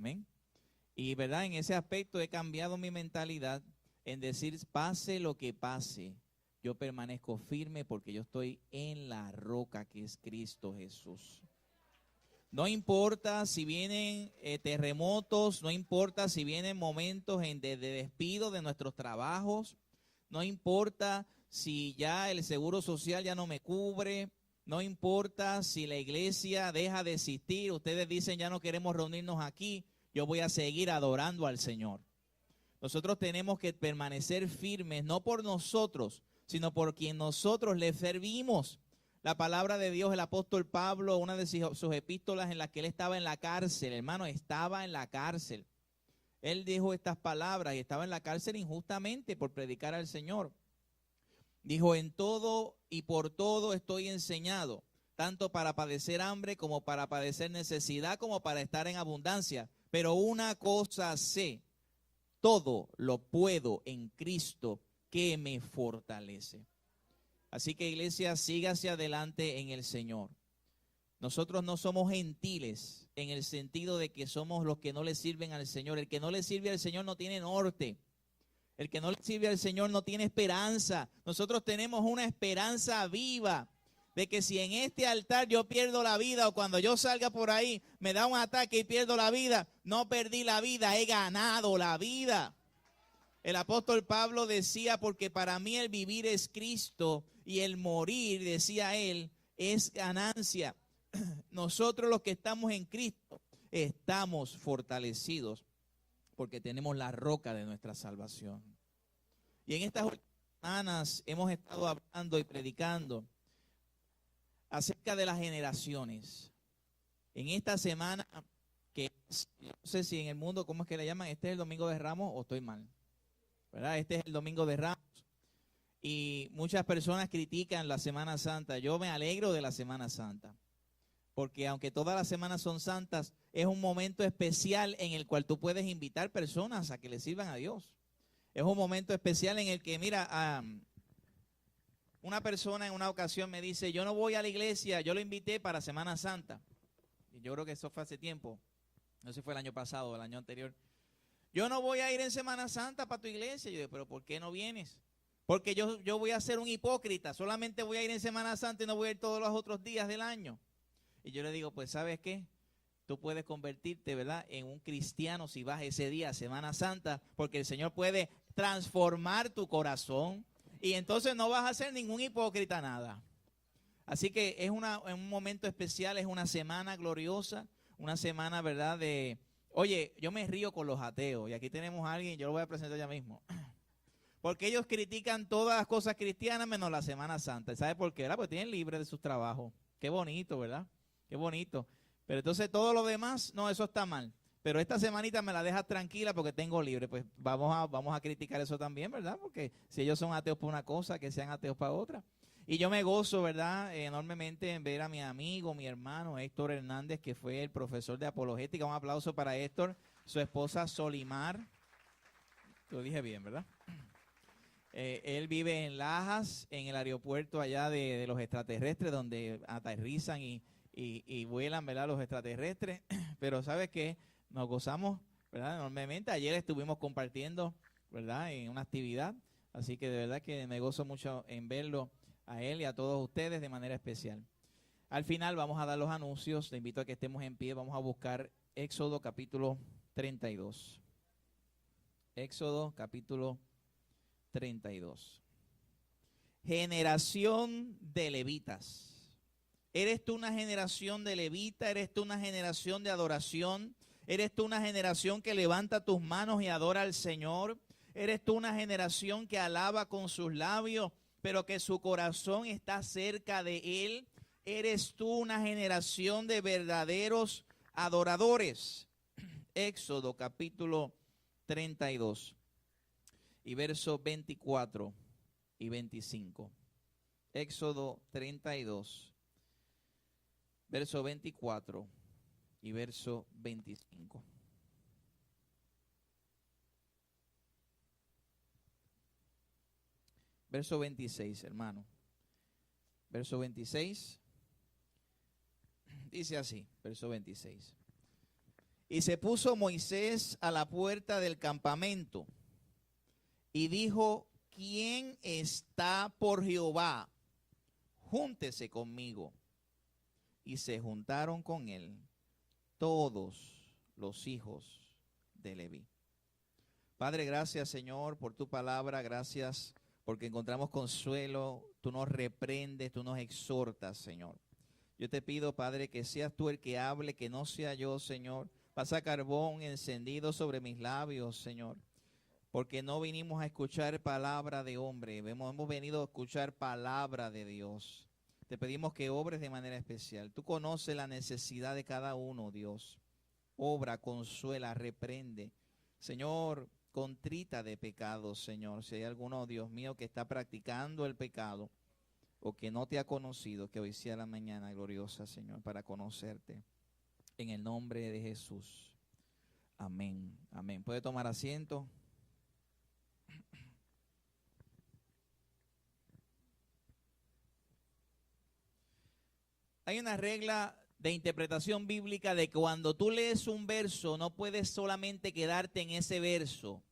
Amén. Y verdad, en ese aspecto he cambiado mi mentalidad en decir, pase lo que pase, yo permanezco firme porque yo estoy en la roca que es Cristo Jesús. No importa si vienen terremotos, no importa si vienen momentos de despido de nuestros trabajos, no importa si ya el seguro social ya no me cubre, no importa si la iglesia deja de existir, ustedes dicen ya no queremos reunirnos aquí, yo voy a seguir adorando al Señor. Nosotros tenemos que permanecer firmes, no por nosotros, sino por quien nosotros le servimos. La palabra de Dios, el apóstol Pablo, una de sus epístolas en la que él estaba en la cárcel, hermano, estaba en la cárcel. Él dijo estas palabras y estaba en la cárcel injustamente por predicar al Señor. Dijo, en todo y por todo estoy enseñado, tanto para padecer hambre como para padecer necesidad, como para estar en abundancia. Pero una cosa sé, todo lo puedo en Cristo que me fortalece. Así que, iglesia, siga hacia adelante en el Señor. Nosotros no somos gentiles en el sentido de que somos los que no le sirven al Señor. El que no le sirve al Señor no tiene norte. El que no le sirve al Señor no tiene esperanza. Nosotros tenemos una esperanza viva de que si en este altar yo pierdo la vida o cuando yo salga por ahí me da un ataque y pierdo la vida, no perdí la vida, he ganado la vida. El apóstol Pablo decía, porque para mí el vivir es Cristo y el morir, decía él, es ganancia. Nosotros los que estamos en Cristo estamos fortalecidos porque tenemos la roca de nuestra salvación. Y en estas semanas hemos estado hablando y predicando acerca de las generaciones. En esta semana, que no sé si en el mundo, ¿cómo es que le llaman? Este es el Domingo de Ramos o estoy mal, ¿verdad? Este es el Domingo de Ramos. Y muchas personas critican la Semana Santa. Yo me alegro de la Semana Santa. Porque aunque todas las semanas son santas, es un momento especial en el cual tú puedes invitar personas a que le sirvan a Dios. Es un momento especial en el que, mira, una persona en una ocasión me dice, yo no voy a la iglesia, yo lo invité para Semana Santa. Y yo creo que eso fue hace tiempo. No sé si fue el año pasado o el año anterior. Yo no voy a ir en Semana Santa para tu iglesia. Yo digo, pero ¿por qué no vienes? Porque yo voy a ser un hipócrita. Solamente voy a ir en Semana Santa y no voy a ir todos los otros días del año. Y yo le digo, pues ¿sabes qué? Tú puedes convertirte, ¿verdad?, en un cristiano si vas ese día, Semana Santa, porque el Señor puede transformar tu corazón y entonces no vas a ser ningún hipócrita nada. Así que es un momento especial, es una semana gloriosa, una semana, ¿verdad?, de... Oye, yo me río con los ateos y aquí tenemos a alguien, yo lo voy a presentar ya mismo. Porque ellos critican todas las cosas cristianas menos la Semana Santa. ¿Sabe por qué? Porque tienen libre de sus trabajos. Qué bonito, ¿verdad? Qué bonito. Pero entonces todo lo demás, no, eso está mal. Pero esta semanita me la dejas tranquila porque tengo libre. Pues vamos a criticar eso también, ¿verdad? Porque si ellos son ateos por una cosa, que sean ateos para otra. Y yo me gozo, ¿verdad?, enormemente en ver a mi amigo, mi hermano Héctor Hernández, que fue el profesor de apologética. Un aplauso para Héctor, su esposa Solimar. Lo dije bien, ¿verdad? Él vive en Lajas, en el aeropuerto allá de los extraterrestres, donde aterrizan y vuelan, ¿verdad?, los extraterrestres. Pero ¿sabes qué? Nos gozamos, ¿verdad?, enormemente. Ayer estuvimos compartiendo, ¿verdad?, en una actividad. Así que de verdad que me gozo mucho en verlo a él y a todos ustedes de manera especial. Al final vamos a dar los anuncios. Le invito a que estemos en pie. Vamos a buscar Éxodo capítulo 32. Éxodo capítulo 32. Generación de levitas. ¿Eres tú una generación de levita? ¿Eres tú una generación de adoración? ¿Eres tú una generación que levanta tus manos y adora al Señor? ¿Eres tú una generación que alaba con sus labios, pero que su corazón está cerca de Él? ¿Eres tú una generación de verdaderos adoradores? Éxodo capítulo 32 y versos 24 y 25. Éxodo 32, verso 24 y verso 25. Verso 26, hermano. Verso 26. Dice así, verso 26. Y se puso Moisés a la puerta del campamento y dijo, ¿quién está por Jehová? Júntese conmigo. Y se juntaron con él todos los hijos de Leví. Padre, gracias, Señor, por tu palabra. Gracias porque encontramos consuelo. Tú nos reprendes, tú nos exhortas, Señor. Yo te pido, Padre, que seas tú el que hable, que no sea yo, Señor. Pasa carbón encendido sobre mis labios, Señor, porque no vinimos a escuchar palabra de hombre, hemos venido a escuchar palabra de Dios. Te pedimos que obres de manera especial. Tú conoces la necesidad de cada uno, Dios. Obra, consuela, reprende. Señor, contrita de pecados, Señor. Si hay alguno, Dios mío, que está practicando el pecado o que no te ha conocido, que hoy sea la mañana gloriosa, Señor, para conocerte. En el nombre de Jesús. Amén. Amén. ¿Puede tomar asiento? Hay una regla de interpretación bíblica de que cuando tú lees un verso, no puedes solamente quedarte en ese verso.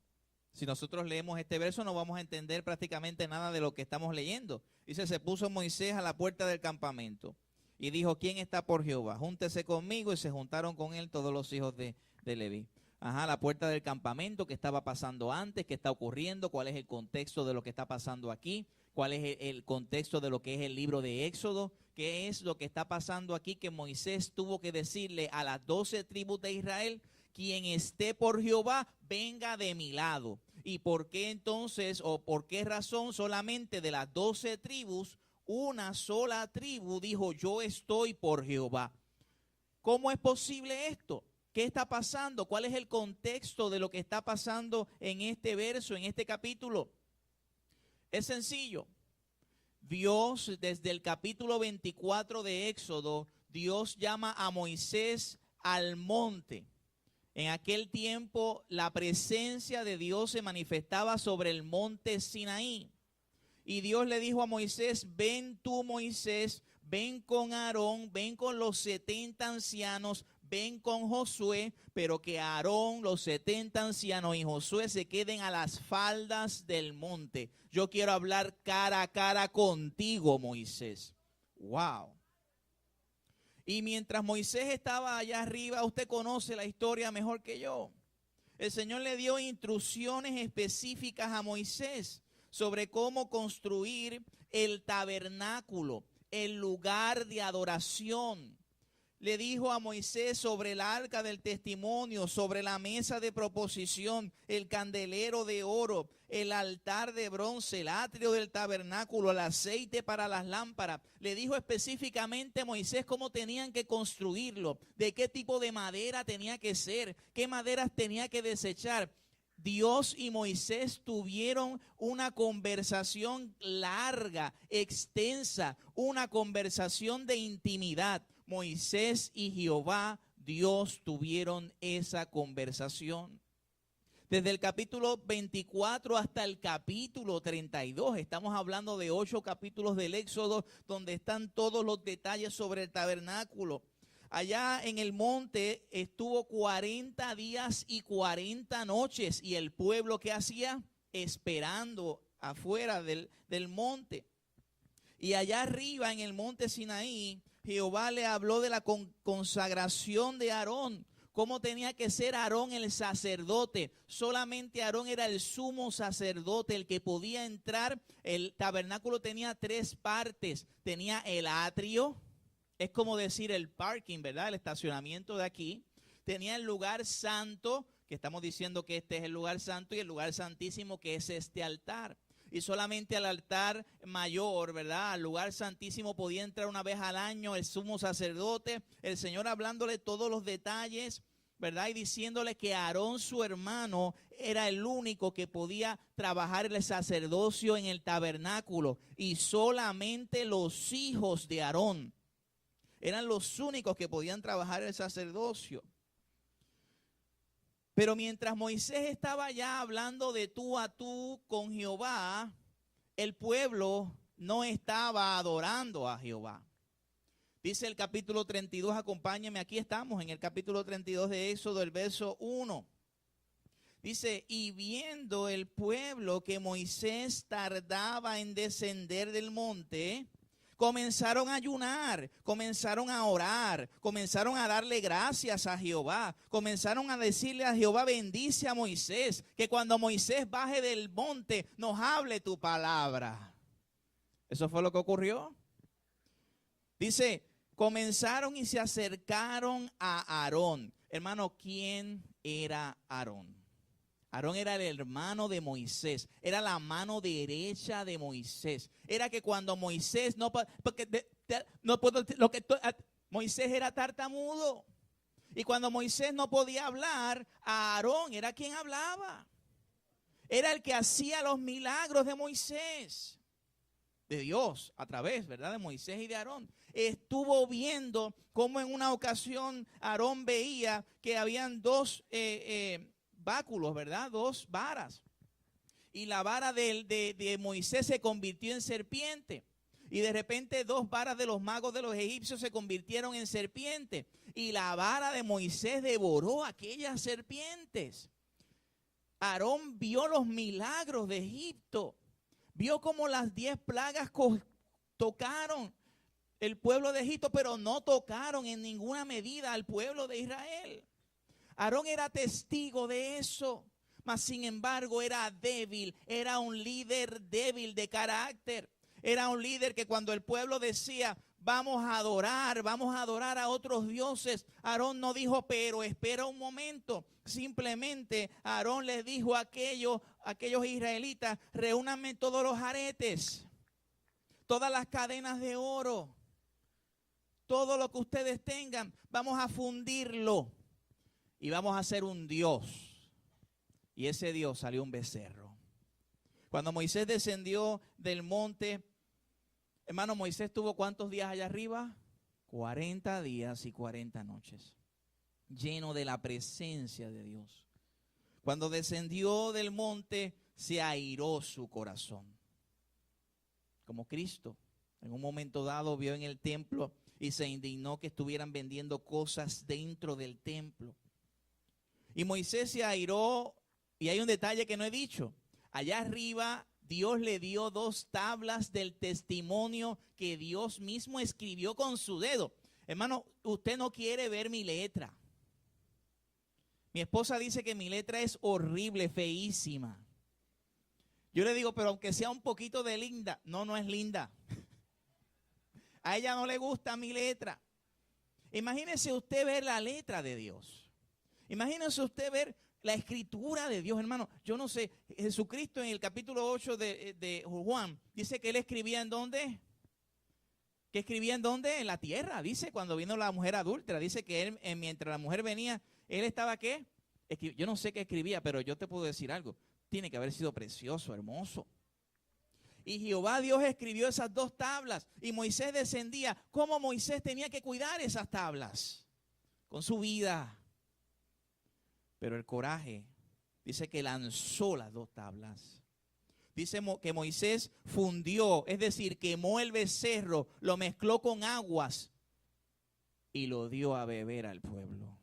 Si nosotros leemos este verso, no vamos a entender prácticamente nada de lo que estamos leyendo. Dice, se puso Moisés a la puerta del campamento y dijo, ¿quién está por Jehová? Júntese conmigo, y se juntaron con él todos los hijos de Leví. Ajá, la puerta del campamento, ¿qué estaba pasando antes? ¿Qué está ocurriendo? ¿Cuál es el contexto de lo que está pasando aquí? ¿Cuál es el contexto de lo que es el libro de Éxodo? ¿Qué es lo que está pasando aquí? Que Moisés tuvo que decirle a las 12 tribus de Israel, quien esté por Jehová, venga de mi lado. ¿Y por qué entonces, o por qué razón solamente de las 12 tribus, una sola tribu dijo, yo estoy por Jehová? ¿Cómo es posible esto? ¿Qué está pasando? ¿Cuál es el contexto de lo que está pasando en este verso, en este capítulo? Es sencillo. Dios, desde el capítulo 24 de Éxodo, Dios llama a Moisés al monte. En aquel tiempo, la presencia de Dios se manifestaba sobre el monte Sinaí. Y Dios le dijo a Moisés, ven tú, Moisés, ven con Aarón, ven con los 70 ancianos, ven con Josué, pero que Aarón, los 70 ancianos y Josué se queden a las faldas del monte. Yo quiero hablar cara a cara contigo, Moisés. Wow. Y mientras Moisés estaba allá arriba, usted conoce la historia mejor que yo. El Señor le dio instrucciones específicas a Moisés sobre cómo construir el tabernáculo, el lugar de adoración. Le dijo a Moisés sobre el arca del testimonio, sobre la mesa de proposición, el candelero de oro, el altar de bronce, el atrio del tabernáculo, el aceite para las lámparas. Le dijo específicamente a Moisés cómo tenían que construirlo, de qué tipo de madera tenía que ser, qué maderas tenía que desechar. Dios y Moisés tuvieron una conversación larga, extensa, una conversación de intimidad. Moisés y Jehová, Dios, tuvieron esa conversación. Desde el capítulo 24 hasta el capítulo 32, estamos hablando de 8 capítulos del Éxodo, donde están todos los detalles sobre el tabernáculo. Allá en el monte estuvo 40 días y 40 noches, y el pueblo, ¿qué hacía? Esperando afuera del monte. Y allá arriba en el monte Sinaí, Jehová le habló de la consagración de Aarón, cómo tenía que ser Aarón el sacerdote. Solamente Aarón era el sumo sacerdote, el que podía entrar. El tabernáculo tenía 3 partes. Tenía el atrio, es como decir el parking, ¿verdad? El estacionamiento de aquí. Tenía el lugar santo, que estamos diciendo que este es el lugar santo, y el lugar santísimo, que es este altar. Y solamente al altar mayor, ¿verdad? Al lugar santísimo podía entrar una vez al año el sumo sacerdote, el Señor hablándole todos los detalles, ¿verdad? Y diciéndole que Aarón, su hermano, era el único que podía trabajar el sacerdocio en el tabernáculo. Y solamente los hijos de Aarón eran los únicos que podían trabajar el sacerdocio. Pero mientras Moisés estaba ya hablando de tú a tú con Jehová, el pueblo no estaba adorando a Jehová. Dice el capítulo 32, acompáñame, aquí estamos en el capítulo 32 de Éxodo, el verso 1. Dice, y viendo el pueblo que Moisés tardaba en descender del monte, comenzaron a ayunar, comenzaron a orar, comenzaron a darle gracias a Jehová, comenzaron a decirle a Jehová, bendice a Moisés, que cuando Moisés baje del monte nos hable tu palabra. Eso fue lo que ocurrió. Dice, comenzaron y se acercaron a Aarón. Hermano, ¿quién era Aarón? Aarón era el hermano de Moisés, era la mano derecha de Moisés. Era que cuando Moisés Moisés era tartamudo. Y cuando Moisés no podía hablar, Aarón era quien hablaba. Era el que hacía los milagros de Moisés, de Dios, a través, ¿verdad?, de Moisés y de Aarón. Estuvo viendo cómo en una ocasión Aarón veía que habían dos báculos, ¿verdad? Dos varas. Y la vara de Moisés se convirtió en serpiente. Y de repente dos varas de los magos de los egipcios se convirtieron en serpiente. Y la vara de Moisés devoró aquellas serpientes. Aarón vio los milagros de Egipto. Vio cómo las 10 plagas tocaron el pueblo de Egipto, pero no tocaron en ninguna medida al pueblo de Israel. Aarón era testigo de eso, mas sin embargo era débil, era un líder débil de carácter. Era un líder que cuando el pueblo decía, vamos a adorar a otros dioses, Aarón no dijo, pero espera un momento. Simplemente Aarón les dijo a aquellos israelitas, reúnanme todos los aretes, todas las cadenas de oro, todo lo que ustedes tengan, vamos a fundirlo. Y vamos a hacer un Dios. Y ese Dios salió un becerro. Cuando Moisés descendió del monte, hermano, Moisés tuvo ¿cuántos días allá arriba? 40 días y 40 noches. Lleno de la presencia de Dios. Cuando descendió del monte, se airó su corazón. Como Cristo. En un momento dado vio en el templo y se indignó que estuvieran vendiendo cosas dentro del templo. Y Moisés se airó, y hay un detalle que no he dicho. Allá arriba Dios le dio 2 tablas del testimonio que Dios mismo escribió con su dedo. Hermano, usted no quiere ver mi letra. Mi esposa dice que mi letra es horrible, feísima. Yo le digo, pero aunque sea un poquito de linda, no es linda. A ella no le gusta mi letra. Imagínese usted ver la letra de Dios. Imagínese usted ver la escritura de Dios, hermano. Yo no sé, Jesucristo en el capítulo 8 de Juan dice que él escribía ¿en dónde? ¿Que escribía en dónde? En la tierra. Dice cuando vino la mujer adúltera. Dice que él, mientras la mujer venía, él estaba ¿qué? Yo no sé qué escribía, pero yo te puedo decir algo. Tiene que haber sido precioso, hermoso. Y Jehová Dios escribió esas 2 tablas. Y Moisés descendía. ¿Cómo Moisés tenía que cuidar esas tablas? Con su vida. Pero el coraje, dice que lanzó las 2 tablas. Dice que Moisés fundió, es decir, quemó el becerro, lo mezcló con aguas y lo dio a beber al pueblo.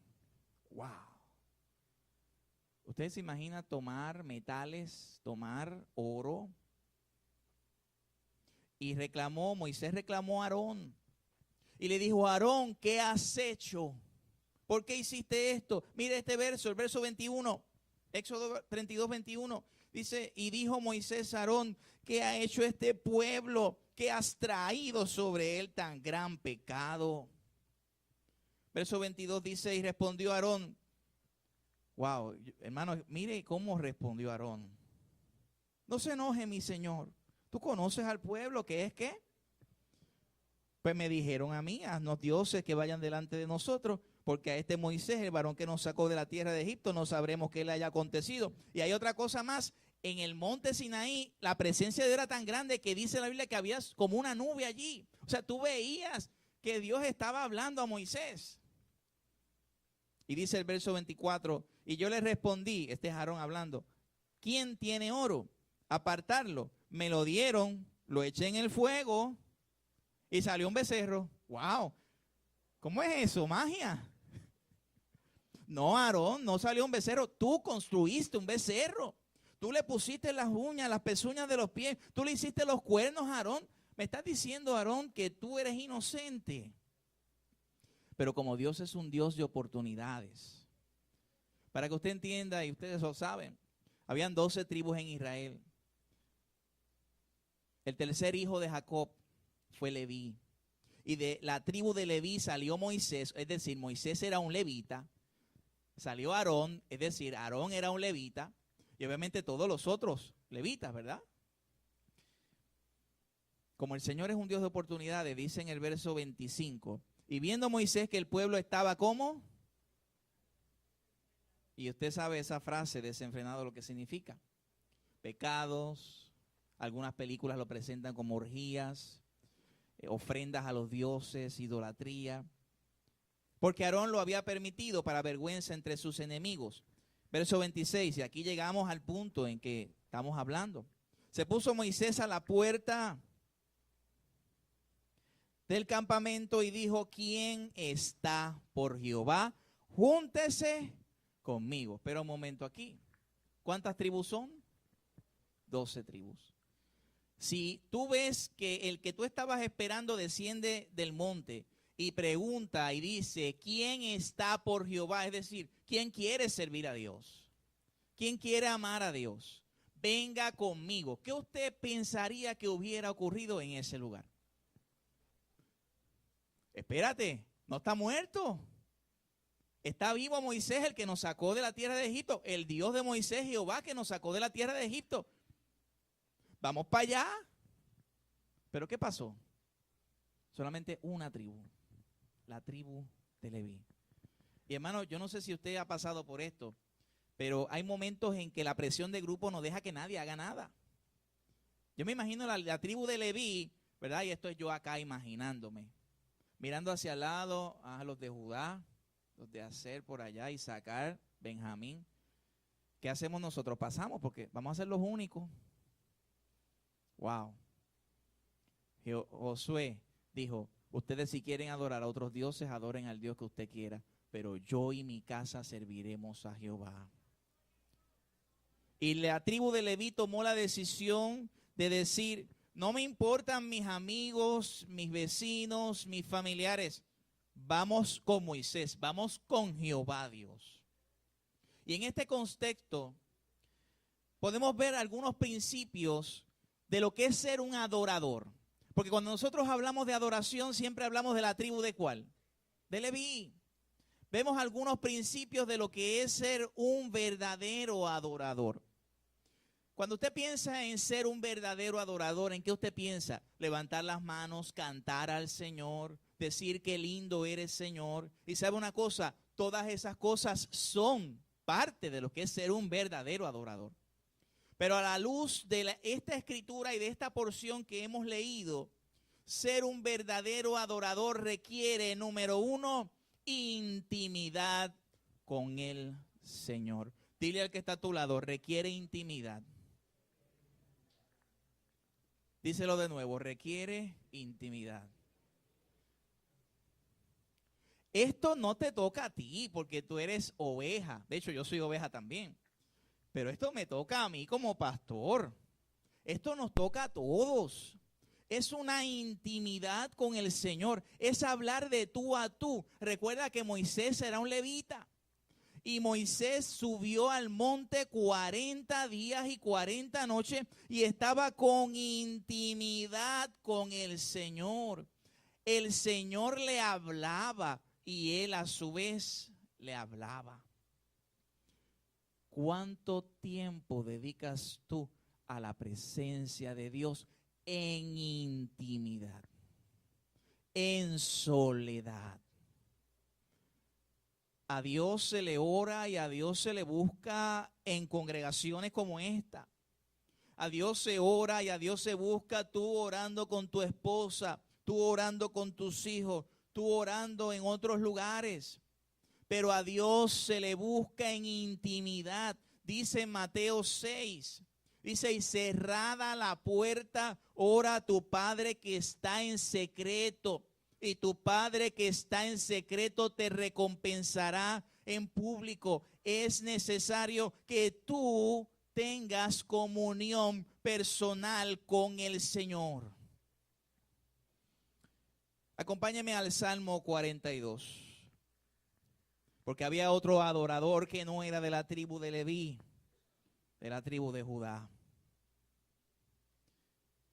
¡Wow! ¿Usted se imagina tomar metales, tomar oro? Y Moisés reclamó a Aarón. Y le dijo, Aarón, ¿qué has hecho? ¿Por qué hiciste esto? Mire este verso, el verso 21, Éxodo 32, 21. Dice, y dijo Moisés a Aarón, ¿qué ha hecho este pueblo? ¿Qué has traído sobre él tan gran pecado? Verso 22 dice, y respondió Aarón. Wow, hermano, mire cómo respondió Aarón. No se enoje, mi señor. ¿Tú conoces al pueblo que es qué? Pues me dijeron a mí, haznos dioses que vayan delante de nosotros, porque a este Moisés, el varón que nos sacó de la tierra de Egipto, no sabremos qué le haya acontecido. Y hay otra cosa más, en el monte Sinaí, la presencia de Dios era tan grande que dice la Biblia que había como una nube allí. O sea, tú veías que Dios estaba hablando a Moisés. Y dice el verso 24, y yo le respondí, este es Aarón hablando, ¿quién tiene oro? Apartarlo. Me lo dieron, lo eché en el fuego y salió un becerro. ¡Wow! ¿Cómo es eso? ¿Magia? No, Aarón, no salió un becerro. Tú construiste un becerro. Tú le pusiste las uñas, las pezuñas de los pies. Tú le hiciste los cuernos a Aarón. Me estás diciendo, Aarón, que tú eres inocente. Pero como Dios es un Dios de oportunidades, para que usted entienda, y ustedes lo saben, habían 12 tribus en Israel. El tercer hijo de Jacob fue Leví. Y de la tribu de Leví salió Moisés, es decir, Moisés era un levita. Salió Aarón, es decir, Aarón era un levita. Y obviamente todos los otros levitas, ¿verdad? Como el Señor es un Dios de oportunidades, dice en el verso 25. Y viendo Moisés que el pueblo estaba como, y usted sabe esa frase desenfrenado lo que significa. Pecados, algunas películas lo presentan como orgías, ofrendas a los dioses, idolatría. Porque Aarón lo había permitido para vergüenza entre sus enemigos. Verso 26, y aquí llegamos al punto en que estamos hablando. Se puso Moisés a la puerta del campamento y dijo, ¿quién está por Jehová? Júntese conmigo. Pero un momento aquí, ¿cuántas tribus son? 12 tribus. Si tú ves que el que tú estabas esperando desciende del monte y pregunta y dice, ¿quién está por Jehová? Es decir, ¿quién quiere servir a Dios? ¿Quién quiere amar a Dios? Venga conmigo. ¿Qué usted pensaría que hubiera ocurrido en ese lugar? Espérate, no está muerto. Está vivo Moisés, el que nos sacó de la tierra de Egipto. El Dios de Moisés, Jehová, que nos sacó de la tierra de Egipto. Vamos para allá. ¿Pero qué pasó? Solamente una tribu. La tribu de Leví. Y hermano, yo no sé si usted ha pasado por esto, pero hay momentos en que la presión de grupo no deja que nadie haga nada. Yo me imagino la tribu de Leví, ¿verdad? Y esto es yo acá imaginándome. Mirando hacia el lado a los de Judá, los de Aser por allá, Isaacar, Benjamín. ¿Qué hacemos nosotros? Pasamos porque vamos a ser los únicos. Wow. Josué dijo, ustedes si quieren adorar a otros dioses, adoren al Dios que usted quiera, pero yo y mi casa serviremos a Jehová. Y la tribu de Leví tomó la decisión de decir, no me importan mis amigos, mis vecinos, mis familiares, vamos con Moisés, vamos con Jehová Dios. Y en este contexto podemos ver algunos principios de lo que es ser un adorador. Porque cuando nosotros hablamos de adoración, siempre hablamos de la tribu de ¿cuál? De Leví. Vemos algunos principios de lo que es ser un verdadero adorador. Cuando usted piensa en ser un verdadero adorador, ¿en qué usted piensa? Levantar las manos, cantar al Señor, decir qué lindo eres, Señor. Y sabe una cosa, todas esas cosas son parte de lo que es ser un verdadero adorador. Pero a la luz de esta escritura y de esta porción que hemos leído, ser un verdadero adorador requiere, número uno, intimidad con el Señor. Dile al que está a tu lado, requiere intimidad. Díselo de nuevo, requiere intimidad. Esto no te toca a ti porque tú eres oveja. De hecho, yo soy oveja también. Pero esto me toca a mí como pastor. Esto nos toca a todos. Es una intimidad con el Señor. Es hablar de tú a tú. Recuerda que Moisés era un levita. Y Moisés subió al monte 40 días y 40 noches y estaba con intimidad con el Señor. El Señor le hablaba y él a su vez le hablaba. ¿Cuánto tiempo dedicas tú a la presencia de Dios en intimidad, en soledad? A Dios se le ora y a Dios se le busca en congregaciones como esta. A Dios se ora y a Dios se busca tú orando con tu esposa, tú orando con tus hijos, tú orando en otros lugares. Pero a Dios se le busca en intimidad. Dice en Mateo 6, dice, y cerrada la puerta, ora a tu Padre que está en secreto. y tu Padre que está en secreto te recompensará en público. Es necesario que tú tengas comunión personal con el Señor. Acompáñame al Salmo 42. Porque había otro adorador que no era de la tribu de Leví, de la tribu de Judá.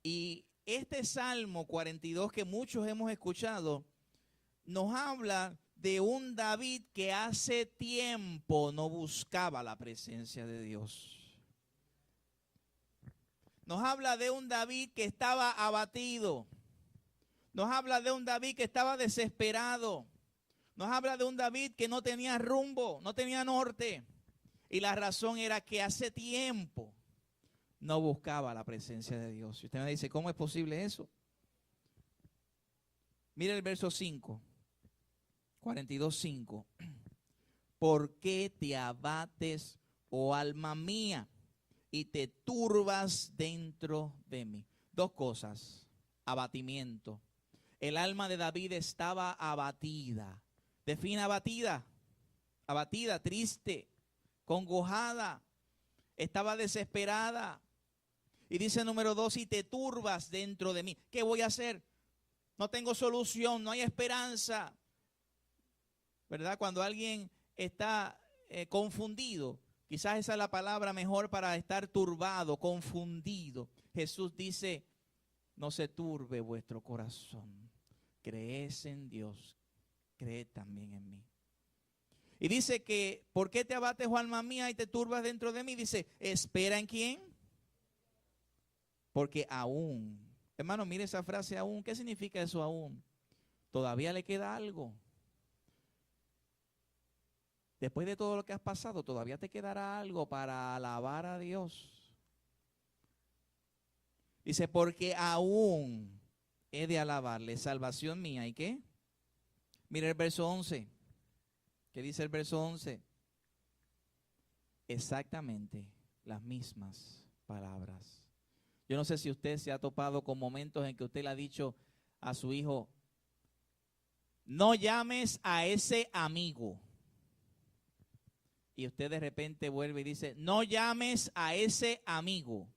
Y este Salmo 42 que muchos hemos escuchado, nos habla de un David que hace tiempo no buscaba la presencia de Dios. Nos habla de un David que estaba abatido. Nos habla de un David que estaba desesperado. Nos habla de un David que no tenía rumbo, no tenía norte. Y la razón era que hace tiempo no buscaba la presencia de Dios. Y usted me dice, ¿cómo es posible eso? Mire el verso 5, 42:5. ¿Por qué te abates, oh alma mía, y te turbas dentro de mí? Dos cosas. Abatimiento. El alma de David estaba abatida. Define abatida. Abatida, triste, congojada. Estaba desesperada. Y dice número 2, y te turbas dentro de mí. ¿Qué voy a hacer? No tengo solución, no hay esperanza. ¿Verdad? Cuando alguien está confundido, quizás esa es la palabra mejor para estar turbado, confundido. Jesús dice, no se turbe vuestro corazón. Crees en Dios, creed también en mí. Y dice que, ¿por qué te abates, oh alma mía, y te turbas dentro de mí? Dice, ¿espera en quién? Porque aún, hermano, mire esa frase aún. ¿Qué significa eso aún? Todavía le queda algo. Después de todo lo que has pasado, todavía te quedará algo para alabar a Dios. Dice, porque aún he de alabarle, salvación mía. ¿Y qué? Mire el verso 11. ¿Qué dice el verso 11? Exactamente las mismas palabras. Yo no sé si usted se ha topado con momentos en que usted le ha dicho a su hijo, no llames a ese amigo. Y usted de repente vuelve y dice, no llames a ese amigo.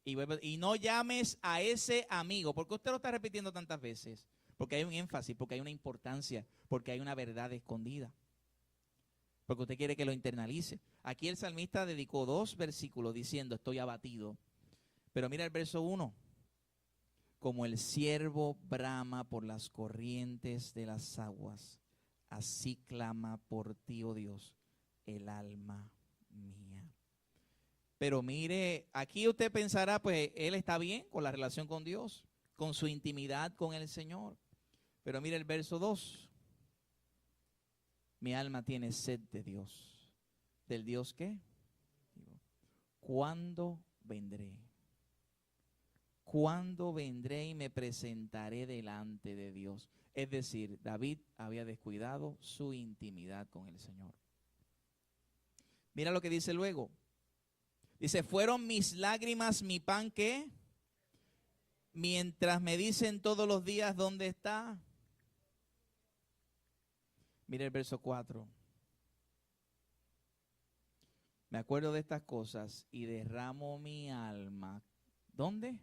Y no llames a ese amigo. ¿Por qué usted lo está repitiendo tantas veces? Porque hay un énfasis, porque hay una importancia, porque hay una verdad escondida. Porque usted quiere que lo internalice. Aquí el salmista dedicó 2 versículos diciendo, estoy abatido. Pero mira el verso 1. Como el ciervo brama por las corrientes de las aguas, así clama por ti, oh Dios, el alma mía. Pero mire, aquí usted pensará, pues él está bien con la relación con Dios, con su intimidad con el Señor. Pero mire el verso 2. Mi alma tiene sed de Dios. ¿Del Dios qué? ¿Cuándo vendré? ¿Cuándo vendré y me presentaré delante de Dios? Es decir, David había descuidado su intimidad con el Señor. Mira lo que dice luego. Dice, fueron mis lágrimas mi pan, ¿qué? Mientras me dicen todos los días, ¿dónde está? Mira el verso 4. Me acuerdo de estas cosas y derramo mi alma. ¿Dónde?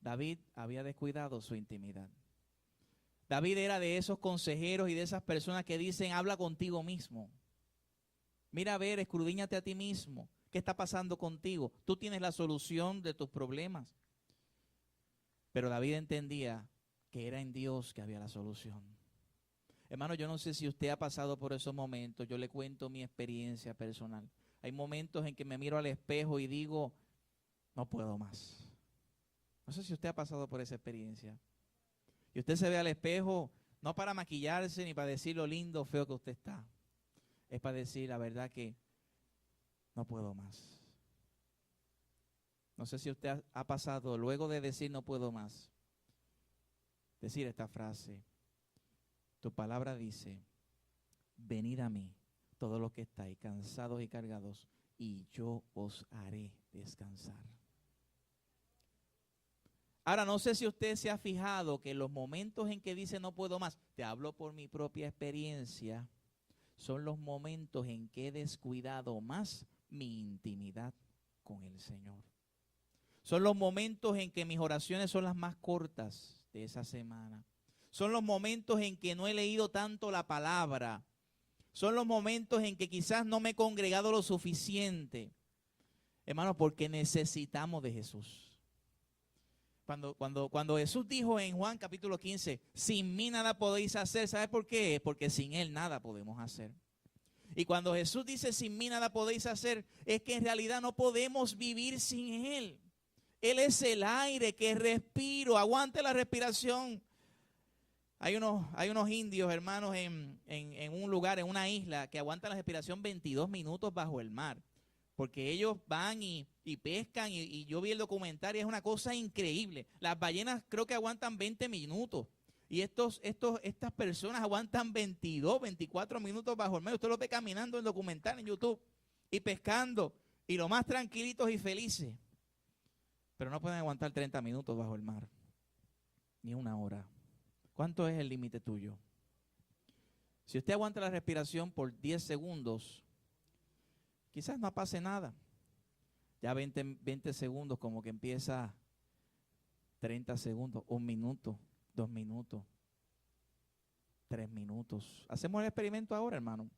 David había descuidado su intimidad. David era de esos consejeros y de esas personas que dicen, habla contigo mismo. Mira a ver, escudriñate a ti mismo. ¿Qué está pasando contigo? Tú tienes la solución de tus problemas. Pero David entendía que era en Dios que había la solución. Hermano, yo no sé si usted ha pasado por esos momentos. Yo le cuento mi experiencia personal. Hay momentos en que me miro al espejo y digo, no puedo más. No sé si usted ha pasado por esa experiencia. Y usted se ve al espejo, no para maquillarse ni para decir lo lindo o feo que usted está. Es para decir la verdad que no puedo más. No sé si usted ha pasado, luego de decir no puedo más, decir esta frase. Tu palabra dice, venid a mí, todos los que estáis cansados y cargados, y yo os haré descansar. Ahora, no sé si usted se ha fijado que los momentos en que dice no puedo más, te hablo por mi propia experiencia, son los momentos en que he descuidado más mi intimidad con el Señor. Son los momentos en que mis oraciones son las más cortas de esa semana. Son los momentos en que no he leído tanto la palabra. Son los momentos en que quizás no me he congregado lo suficiente. Hermanos, porque necesitamos de Jesús. Cuando Jesús dijo en Juan capítulo 15, sin mí nada podéis hacer, ¿sabes por qué? Porque sin Él nada podemos hacer. Y cuando Jesús dice sin mí nada podéis hacer, es que en realidad no podemos vivir sin Él. Él es el aire que respiro, aguante la respiración. Hay unos indios, hermanos, en un lugar, en una isla, que aguantan la respiración 22 minutos bajo el mar. Porque ellos van y pescan y yo vi el documental y es una cosa increíble. Las ballenas creo que aguantan 20 minutos. Y estas personas aguantan 22, 24 minutos bajo el mar. Usted lo ve caminando en documental en YouTube y pescando y lo más tranquilitos y felices. Pero no pueden aguantar 30 minutos bajo el mar, ni una hora. ¿Cuánto es el límite tuyo? Si usted aguanta la respiración por 10 segundos, quizás no pase nada. Ya 20 segundos como que empieza 30 segundos, 1 minuto, 2 minutos, 3 minutos. Hacemos el experimento ahora, hermano.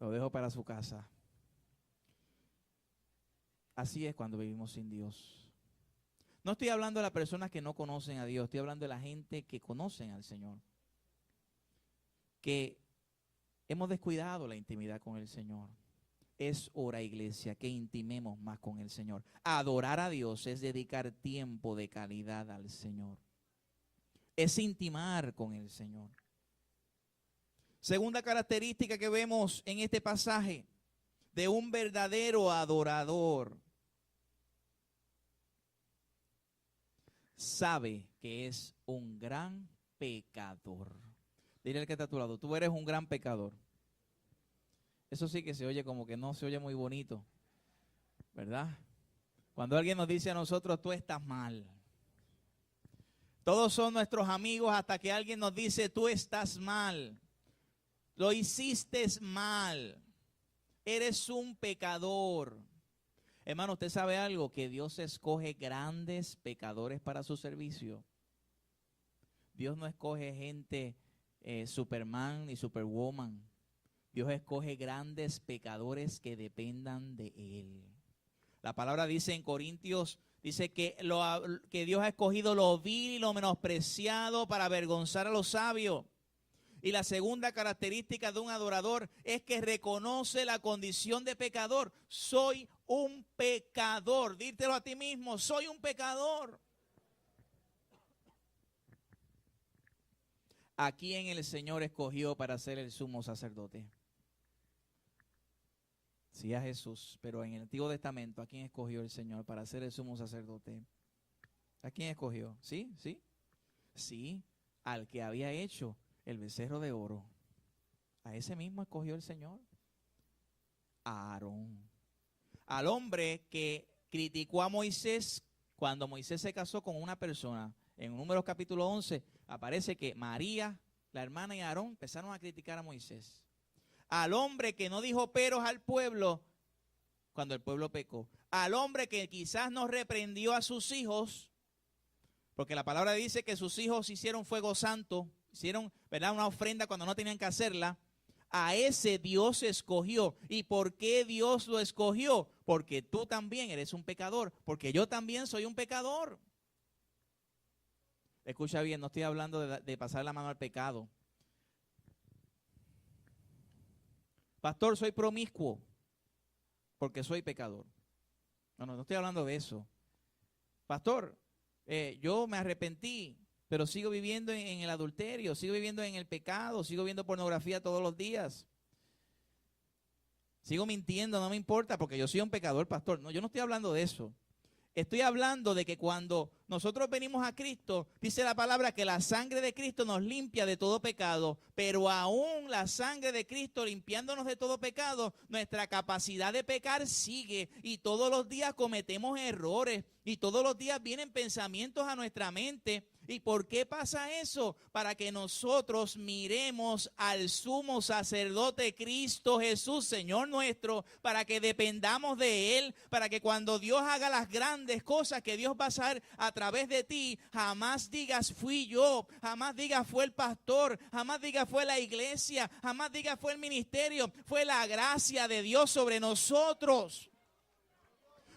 Lo dejo para su casa. Así es cuando vivimos sin Dios. No estoy hablando de las personas que no conocen a Dios, estoy hablando de la gente que conocen al Señor. Que hemos descuidado la intimidad con el Señor. Es hora, iglesia, que intimemos más con el Señor. Adorar a Dios es dedicar tiempo de calidad al Señor. Es intimar con el Señor. Segunda característica que vemos en este pasaje de un verdadero adorador. Sabe que es un gran pecador. Dile al que está a tu lado, tú eres un gran pecador. Eso sí que se oye como que no se oye muy bonito, ¿verdad? Cuando alguien nos dice a nosotros, tú estás mal. Todos son nuestros amigos hasta que alguien nos dice, tú estás mal. Lo hiciste mal. Eres un pecador. Hermano, ¿usted sabe algo? Que Dios escoge grandes pecadores para su servicio. Dios no escoge gente Superman ni Superwoman. Dios escoge grandes pecadores que dependan de Él. La palabra dice en Corintios, dice que Dios ha escogido lo vil y lo menospreciado para avergonzar a los sabios. Y la segunda característica de un adorador es que reconoce la condición de pecador. Soy un pecador. Dítelo a ti mismo, soy un pecador. ¿A quién el Señor escogió para ser el sumo sacerdote? Sí, a Jesús, pero en el Antiguo Testamento, ¿a quién escogió el Señor para ser el sumo sacerdote? ¿A quién escogió? ¿Sí? ¿Sí? Sí, al que había hecho el becerro de oro. A ese mismo escogió el Señor. A Aarón. Al hombre que criticó a Moisés cuando Moisés se casó con una persona. En Números capítulo 11 aparece que María, la hermana y Aarón empezaron a criticar a Moisés. Al hombre que no dijo peros al pueblo cuando el pueblo pecó. Al hombre que quizás no reprendió a sus hijos, porque la palabra dice que sus hijos hicieron fuego santo, hicieron, ¿verdad?, una ofrenda cuando no tenían que hacerla. A ese Dios escogió. ¿Y por qué Dios lo escogió? Porque tú también eres un pecador, porque yo también soy un pecador. Escucha bien, no estoy hablando de pasar la mano al pecado. Pastor, soy promiscuo porque soy pecador. No estoy hablando de eso. Pastor, yo me arrepentí, pero sigo viviendo en el adulterio, sigo viviendo en el pecado, sigo viendo pornografía todos los días. Sigo mintiendo, no me importa porque yo soy un pecador, pastor. No, yo no estoy hablando de eso. Estoy hablando de que cuando nosotros venimos a Cristo, dice la palabra que la sangre de Cristo nos limpia de todo pecado, pero aún la sangre de Cristo limpiándonos de todo pecado, nuestra capacidad de pecar sigue y todos los días cometemos errores y todos los días vienen pensamientos a nuestra mente. ¿Y por qué pasa eso? Para que nosotros miremos al sumo sacerdote Cristo Jesús, Señor nuestro, para que dependamos de Él, para que cuando Dios haga las grandes cosas que Dios va a hacer a través de ti, jamás digas fui yo, jamás digas fue el pastor, jamás digas fue la iglesia, jamás digas fue el ministerio, fue la gracia de Dios sobre nosotros.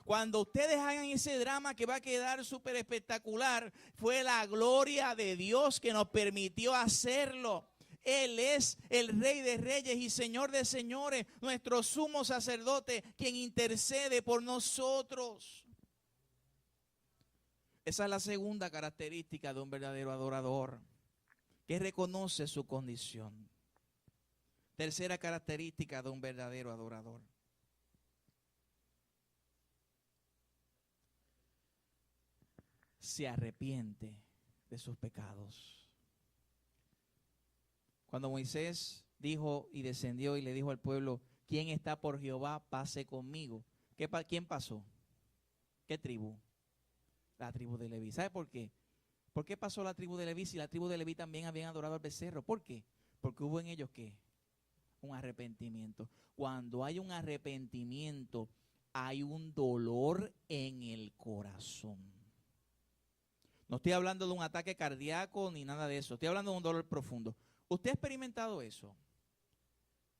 Cuando ustedes hagan ese drama que va a quedar súper espectacular, fue la gloria de Dios que nos permitió hacerlo. Él es el Rey de Reyes y Señor de Señores, nuestro sumo sacerdote, quien intercede por nosotros. Esa es la segunda característica de un verdadero adorador, que reconoce su condición. Tercera característica de un verdadero adorador: se arrepiente de sus pecados. Cuando Moisés dijo y descendió y le dijo al pueblo, ¿quién está por Jehová? Pase conmigo. ¿Quién pasó? ¿Qué tribu? La tribu de Leví. ¿Sabe por qué? ¿Por qué pasó la tribu de Leví si la tribu de Leví también habían adorado al becerro? ¿Por qué? Porque hubo en ellos ¿qué? Un arrepentimiento. Cuando hay un arrepentimiento, hay un dolor en el corazón. No estoy hablando de un ataque cardíaco ni nada de eso. Estoy hablando de un dolor profundo. ¿Usted ha experimentado eso?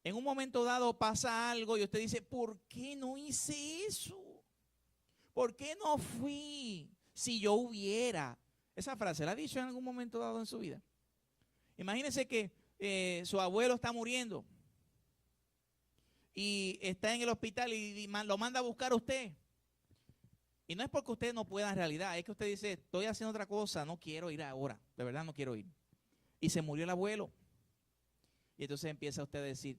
En un momento dado pasa algo y usted dice, ¿por qué no hice eso? ¿Por qué no fui? Si yo hubiera. Esa frase la ha dicho en algún momento dado en su vida. Imagínese que su abuelo está muriendo y está en el hospital y lo manda a buscar a usted. Y no es porque usted no pueda en realidad, es que usted dice, estoy haciendo otra cosa, no quiero ir ahora, de verdad no quiero ir. Y se murió el abuelo. Y entonces empieza usted a decir,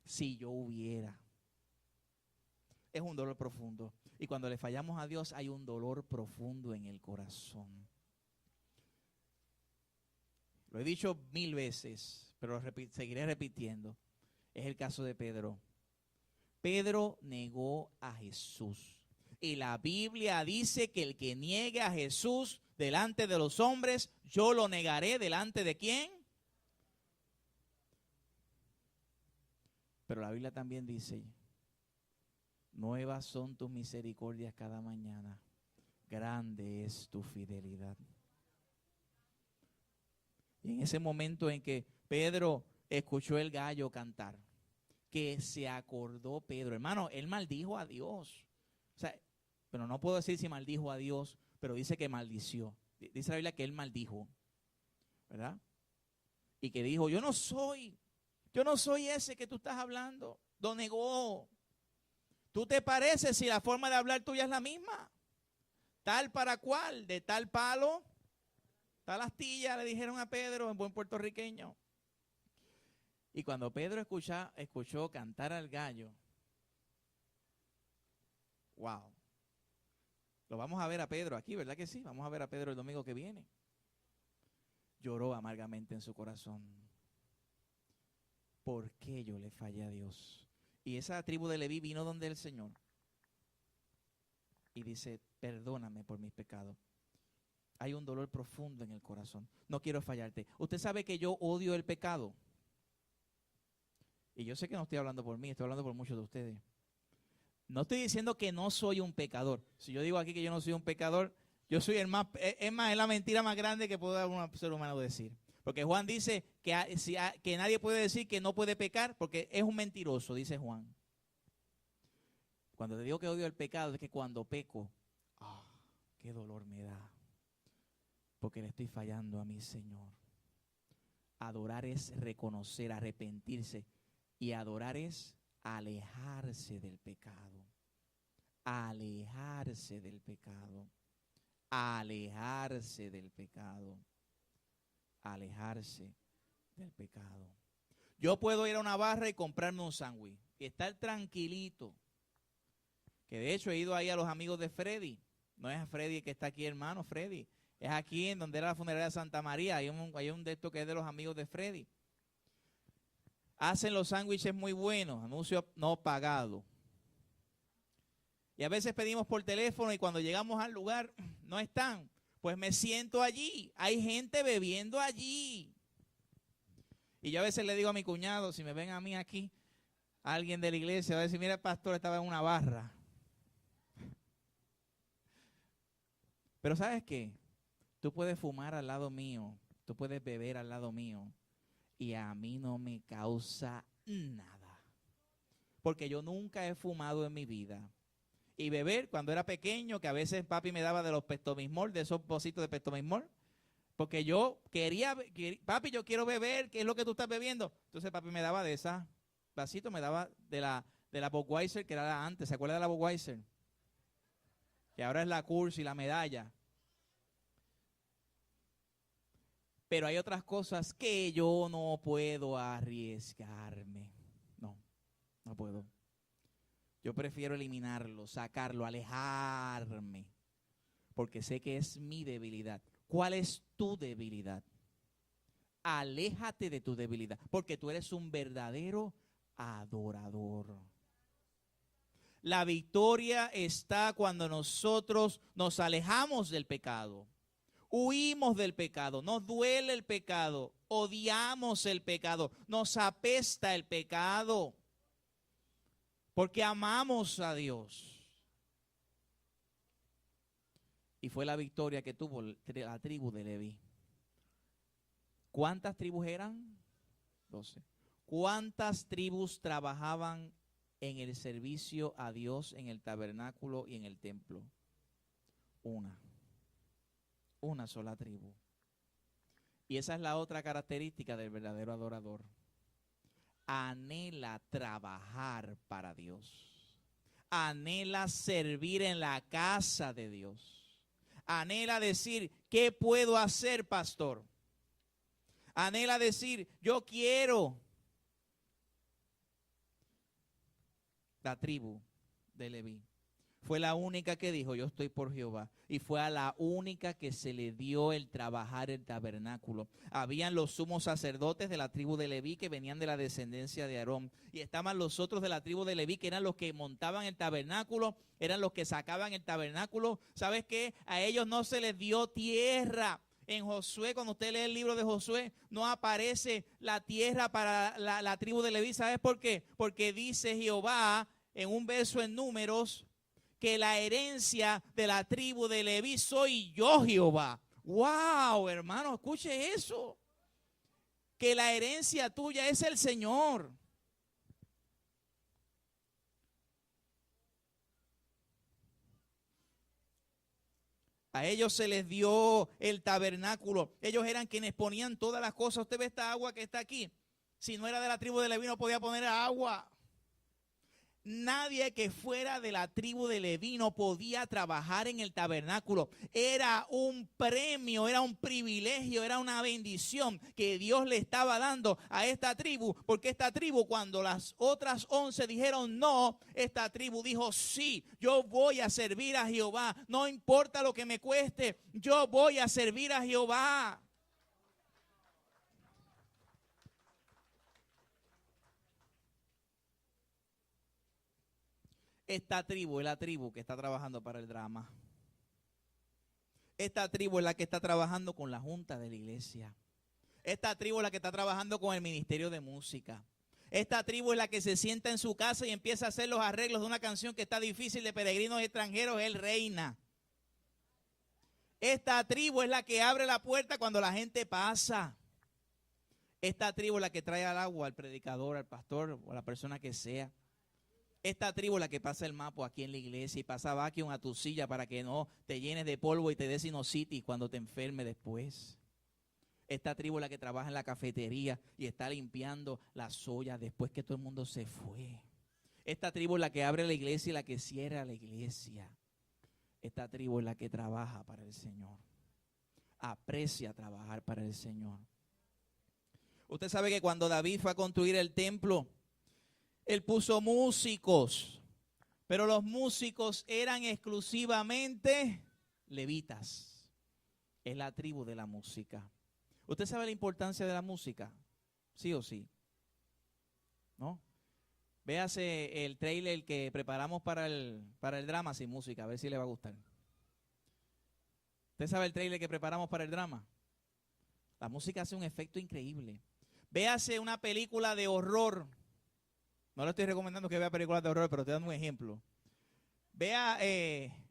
si yo hubiera. Es un dolor profundo. Y cuando le fallamos a Dios hay un dolor profundo en el corazón. Lo he dicho 1000 veces, pero seguiré repitiendo. Es el caso de Pedro. Pedro negó a Jesús. Y la Biblia dice que el que niegue a Jesús delante de los hombres, yo lo negaré delante de ¿quién? Pero la Biblia también dice, nuevas son tus misericordias cada mañana, grande es tu fidelidad. Y en ese momento en que Pedro escuchó el gallo cantar, que se acordó Pedro, hermano, él maldijo a Dios. O sea, pero no puedo decir si maldijo a Dios, pero dice que maldició. Dice la Biblia que él maldijo, ¿verdad? Y que dijo, yo no soy ese que tú estás hablando. Lo negó. ¿Tú te pareces si la forma de hablar tuya es la misma? Tal para cual, de tal palo, tal astilla, le dijeron a Pedro en buen puertorriqueño. Y cuando Pedro escuchó cantar al gallo, wow. Lo vamos a ver a Pedro aquí, ¿verdad que sí? Vamos a ver a Pedro el domingo que viene. Lloró amargamente en su corazón. ¿Por qué yo le fallé a Dios? Y esa tribu de Leví vino donde el Señor y dice, perdóname por mis pecados. Hay un dolor profundo en el corazón. No quiero fallarte. Usted sabe que yo odio el pecado. Y yo sé que no estoy hablando por mí, estoy hablando por muchos de ustedes. No estoy diciendo que no soy un pecador. Si yo digo aquí que yo no soy un pecador, yo soy es la mentira más grande que puede un ser humano decir. Porque Juan dice que nadie puede decir que no puede pecar porque es un mentiroso, dice Juan. Cuando te digo que odio el pecado es que cuando peco, qué dolor me da. Porque le estoy fallando a mi Señor. Adorar es reconocer, arrepentirse. Y adorar es alejarse del pecado. Alejarse del pecado. Alejarse del pecado. Alejarse del pecado. Yo puedo ir a una barra y comprarme un sándwich y estar tranquilito. Que de hecho he ido ahí a los amigos de Freddy. No es a Freddy que está aquí, hermano, Freddy. Es aquí en donde era la funeraria de Santa María. Hay un de estos que es de los amigos de Freddy. Hacen los sándwiches muy buenos, anuncio no pagado. Y a veces pedimos por teléfono y cuando llegamos al lugar no están. Pues me siento allí. Hay gente bebiendo allí. Y yo a veces le digo a mi cuñado, si me ven a mí aquí, alguien de la iglesia va a decir, mira, el pastor estaba en una barra. Pero ¿sabes qué? Tú puedes fumar al lado mío, tú puedes beber al lado mío y a mí no me causa nada. Porque yo nunca he fumado en mi vida. Y beber, cuando era pequeño, que a veces papi me daba de los Pepto-Bismol, de esos pocitos de Pepto-Bismol, porque yo quería, papi, yo quiero beber, ¿qué es lo que tú estás bebiendo? Entonces papi me daba de esa vasito, me daba de la Budweiser, que era la antes, ¿se acuerda de la Budweiser? Que ahora es la Coors y la medalla. Pero hay otras cosas que yo no puedo arriesgarme. No puedo. Yo prefiero eliminarlo, sacarlo, alejarme, porque sé que es mi debilidad. ¿Cuál es tu debilidad? Aléjate de tu debilidad, porque tú eres un verdadero adorador. La victoria está cuando nosotros nos alejamos del pecado, huimos del pecado, nos duele el pecado, odiamos el pecado, nos apesta el pecado. Porque amamos a Dios. Y fue la victoria que tuvo la tribu de Leví. ¿Cuántas tribus eran? 12. ¿Cuántas tribus trabajaban en el servicio a Dios en el tabernáculo y en el templo? Una sola tribu. Y esa es la otra característica del verdadero adorador. Anhela trabajar para Dios. Anhela servir en la casa de Dios. Anhela decir, ¿qué puedo hacer, pastor? Anhela decir, yo quiero. La tribu de Leví fue la única que dijo, yo estoy por Jehová. Y fue a la única que se le dio el trabajar el tabernáculo. Habían los sumos sacerdotes de la tribu de Leví que venían de la descendencia de Aarón. Y estaban los otros de la tribu de Leví que eran los que montaban el tabernáculo, eran los que sacaban el tabernáculo. ¿Sabes qué? A ellos no se les dio tierra. En Josué, cuando usted lee el libro de Josué, no aparece la tierra para la tribu de Leví. ¿Sabes por qué? Porque dice Jehová en un verso en Números, que la herencia de la tribu de Leví soy yo, Jehová. ¡Wow, hermano! Escuche eso. Que la herencia tuya es el Señor. A ellos se les dio el tabernáculo. Ellos eran quienes ponían todas las cosas. Usted ve esta agua que está aquí. Si no era de la tribu de Leví, no podía poner agua. Nadie que fuera de la tribu de Leví no podía trabajar en el tabernáculo. Era un premio, era un privilegio, era una bendición que Dios le estaba dando a esta tribu. Porque esta tribu, cuando las otras 11 dijeron no, esta tribu dijo sí, yo voy a servir a Jehová. No importa lo que me cueste, yo voy a servir a Jehová. Esta tribu es la tribu que está trabajando para el drama. Esta tribu es la que está trabajando con la junta de la iglesia. Esta tribu es la que está trabajando con el ministerio de música. Esta tribu es la que se sienta en su casa y empieza a hacer los arreglos de una canción que está difícil de peregrinos extranjeros, Él reina. Esta tribu es la que abre la puerta cuando la gente pasa. Esta tribu es la que trae al agua al predicador, al pastor o a la persona que sea. Esta tribu es la que pasa el mapa aquí en la iglesia y pasa vacuum a tu silla para que no te llenes de polvo y te des sinusitis cuando te enfermes después. Esta tribu es la que trabaja en la cafetería y está limpiando las ollas después que todo el mundo se fue. Esta tribu es la que abre la iglesia y la que cierra la iglesia. Esta tribu es la que trabaja para el Señor. Aprecia trabajar para el Señor. Usted sabe que cuando David fue a construir el templo, él puso músicos, Pero los músicos eran exclusivamente levitas. Es la tribu de la música. ¿Usted sabe la importancia de la música? ¿Sí o sí? ¿No? Véase el trailer que preparamos para el drama sin música, a ver si le va a gustar. ¿Usted sabe el trailer que preparamos para el drama? La música hace un efecto increíble. Véase una película de horror. No le estoy recomendando que vea películas de horror, pero estoy dando un ejemplo. Vea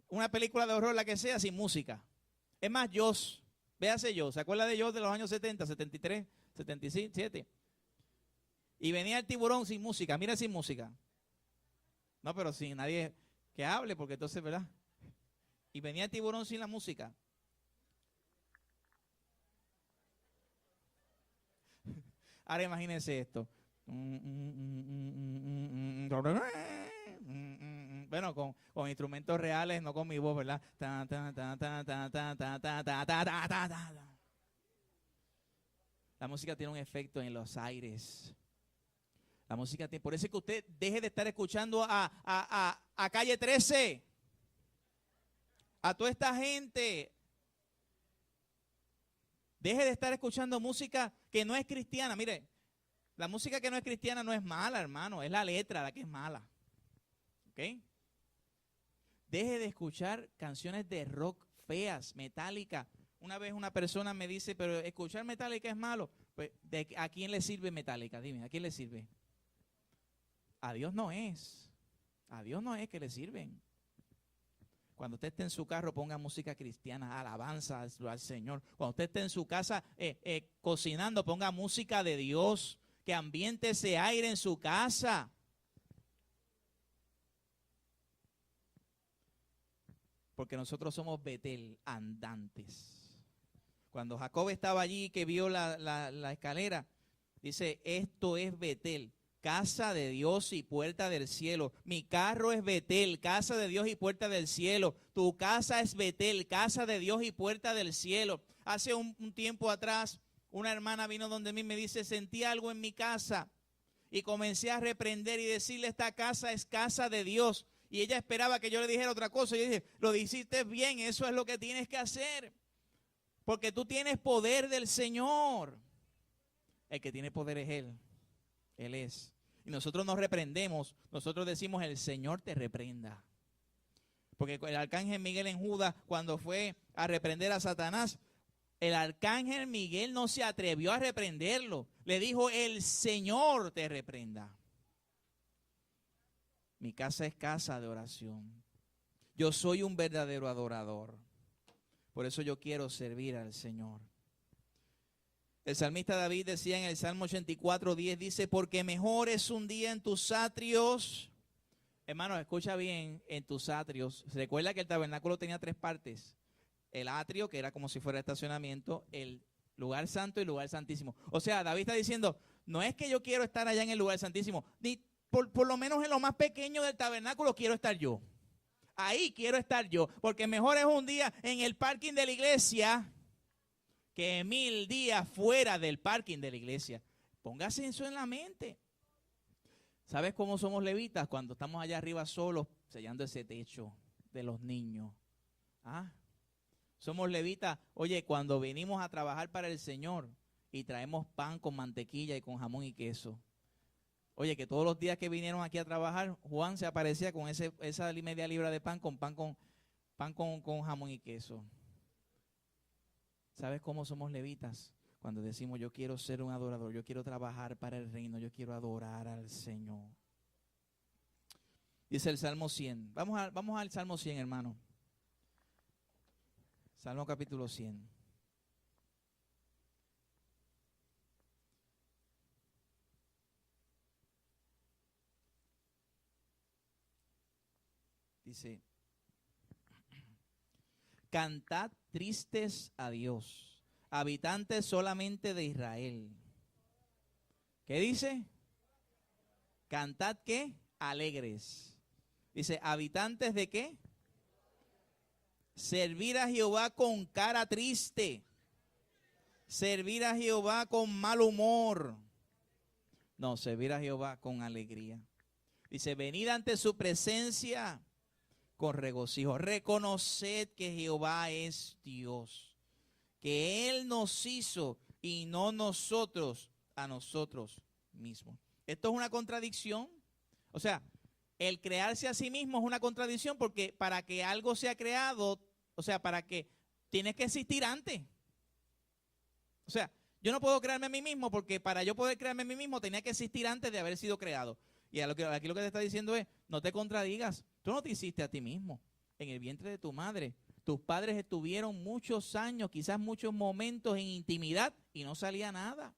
una película de horror, la que sea, sin música. Es más, Jaws. Véase Jaws. ¿Se acuerda de Jaws de los años 70, 73, 77? Y venía el tiburón sin música. Mira, sin música. No, pero sin nadie que hable, porque entonces, ¿verdad? Y venía el tiburón sin la música. Ahora imagínense esto. Bueno, con instrumentos reales, no con mi voz, ¿verdad? La música tiene un efecto en los aires. La música tiene, por eso es que usted deje de estar escuchando a Calle 13, a toda esta gente. Deje de estar escuchando música que no es cristiana. Mire, la música que no es cristiana no es mala, hermano. Es la letra la que es mala. ¿Ok? Deje de escuchar canciones de rock feas, Metallica. Una vez una persona me dice, pero escuchar Metallica es malo. Pues, ¿a quién le sirve Metallica? Dime, ¿a quién le sirve? A Dios no es. A Dios no es que le sirven. Cuando usted esté en su carro, ponga música cristiana, alabanza al Señor. Cuando usted esté en su casa cocinando, ponga música de Dios. Que ambiente ese aire en su casa. Porque nosotros somos Betel, andantes. Cuando Jacob estaba allí, que vio la escalera, dice, esto es Betel, casa de Dios y puerta del cielo. Mi carro es Betel, casa de Dios y puerta del cielo. Tu casa es Betel, casa de Dios y puerta del cielo. Hace un tiempo atrás, una hermana vino donde mí y me dice, sentí algo en mi casa. Y comencé a reprender y decirle, esta casa es casa de Dios. Y ella esperaba que yo le dijera otra cosa. Y yo dije, lo dijiste bien, eso es lo que tienes que hacer. Porque tú tienes poder del Señor. El que tiene poder es Él. Él es. Y nosotros nos reprendemos. Nosotros decimos, el Señor te reprenda. Porque el arcángel Miguel en Judas, cuando fue a reprender a Satanás, el arcángel Miguel no se atrevió a reprenderlo. Le dijo, el Señor te reprenda. Mi casa es casa de oración. Yo soy un verdadero adorador. Por eso yo quiero servir al Señor. El salmista David decía en el Salmo 84:10, dice, porque mejor es un día en tus atrios. Hermano, escucha bien, en tus atrios. Recuerda que el tabernáculo tenía 3 partes. El atrio, que era como si fuera estacionamiento, el lugar santo y el lugar santísimo. O sea, David está diciendo, no es que yo quiero estar allá en el lugar santísimo, ni por lo menos en lo más pequeño del tabernáculo quiero estar yo. Ahí quiero estar yo, porque mejor es un día en el parking de la iglesia que 1000 días fuera del parking de la iglesia. Póngase eso en la mente. ¿Sabes cómo somos levitas? Cuando estamos allá arriba solos, sellando ese techo de los niños. Somos levitas, oye, cuando venimos a trabajar para el Señor y traemos pan con mantequilla y con jamón y queso. Oye, que todos los días que vinieron aquí a trabajar, Juan se aparecía con esa media libra de pan con jamón y queso. ¿Sabes cómo somos levitas? Cuando decimos, yo quiero ser un adorador, yo quiero trabajar para el reino, yo quiero adorar al Señor. Dice el Salmo 100. Vamos al Salmo 100, hermano. Salmo capítulo 100. Dice, cantad tristes a Dios, habitantes solamente de Israel. ¿Qué dice? Cantad ¿qué? Alegres. Dice, habitantes de ¿qué? Servir a Jehová con cara triste. Servir a Jehová con mal humor. No, servir a Jehová con alegría. Dice, venid ante su presencia con regocijo. Reconoced que Jehová es Dios, que Él nos hizo y no nosotros a nosotros mismos. Esto es una contradicción. O sea, el crearse a sí mismo es una contradicción porque para que algo sea creado, o sea, para que tienes que existir antes. O sea, yo no puedo crearme a mí mismo porque para yo poder crearme a mí mismo tenía que existir antes de haber sido creado. Y aquí lo que te está diciendo es, no te contradigas. Tú no te hiciste a ti mismo en el vientre de tu madre. Tus padres estuvieron muchos años, quizás muchos momentos en intimidad y no salía nada.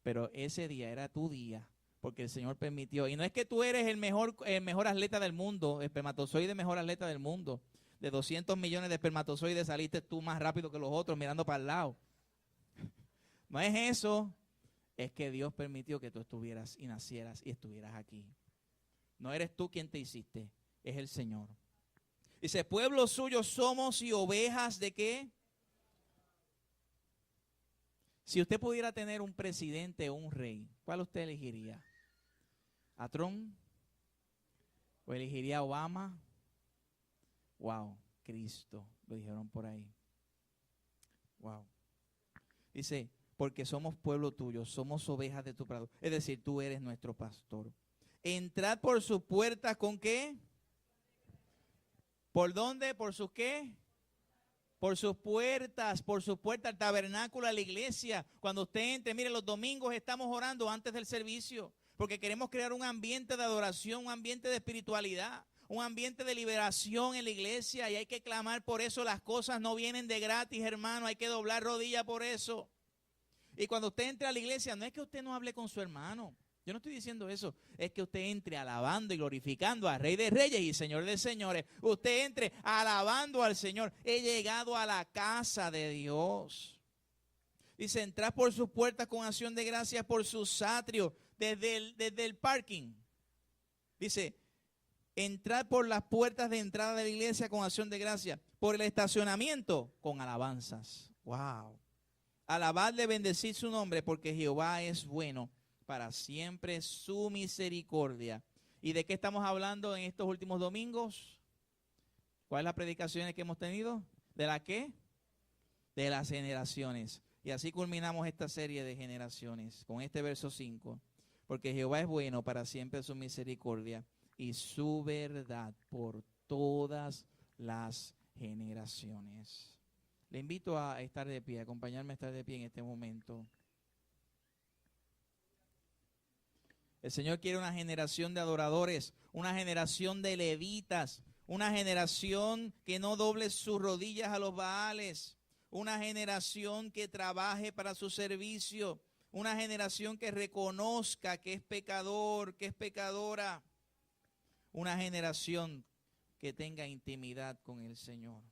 Pero ese día era tu día, porque el Señor permitió. Y no es que tú eres el mejor atleta del mundo, espermatozoide mejor atleta del mundo. De 200 millones de espermatozoides saliste tú más rápido que los otros mirando para el lado. No es eso. Es que Dios permitió que tú estuvieras y nacieras y estuvieras aquí. No eres tú quien te hiciste, es el Señor. Dice, pueblo suyo somos y ovejas ¿de qué? Si usted pudiera tener un presidente o un rey, ¿cuál usted elegiría? ¿A Trump? ¿O elegiría a Obama? Wow, Cristo, lo dijeron por ahí. Wow. Dice, porque somos pueblo tuyo, somos ovejas de tu prado. Es decir, tú eres nuestro pastor. Entrad por sus puertas ¿con qué? ¿Por dónde? ¿Por sus qué? Por sus puertas, al tabernáculo, a la iglesia. Cuando usted entre, mire, los domingos estamos orando antes del servicio, porque queremos crear un ambiente de adoración, un ambiente de espiritualidad, un ambiente de liberación en la iglesia, y hay que clamar por eso. Las cosas no vienen de gratis, hermano, hay que doblar rodilla por eso. Y cuando usted entre a la iglesia, no es que usted no hable con su hermano. Yo no estoy diciendo eso. Es que usted entre alabando y glorificando al Rey de Reyes y Señor de Señores. Usted entre alabando al Señor. He llegado a la casa de Dios. Dice, entrad por sus puertas con acción de gracias por sus atrios. Desde el parking. Dice, entrad por las puertas de entrada de la iglesia con acción de gracias. Por el estacionamiento con alabanzas. Wow. Alabadle, bendecid su nombre, porque Jehová es bueno, para siempre su misericordia. ¿Y de qué estamos hablando en estos últimos domingos? ¿Cuáles son las predicaciones que hemos tenido? ¿De la qué? De las generaciones. Y así culminamos esta serie de generaciones con este verso 5. Porque Jehová es bueno, para siempre su misericordia y su verdad por todas las generaciones. Le invito a estar de pie, a acompañarme a estar de pie en este momento. El Señor quiere una generación de adoradores, una generación de levitas, una generación que no doble sus rodillas a los baales, una generación que trabaje para su servicio, una generación que reconozca que es pecador, que es pecadora, una generación que tenga intimidad con el Señor.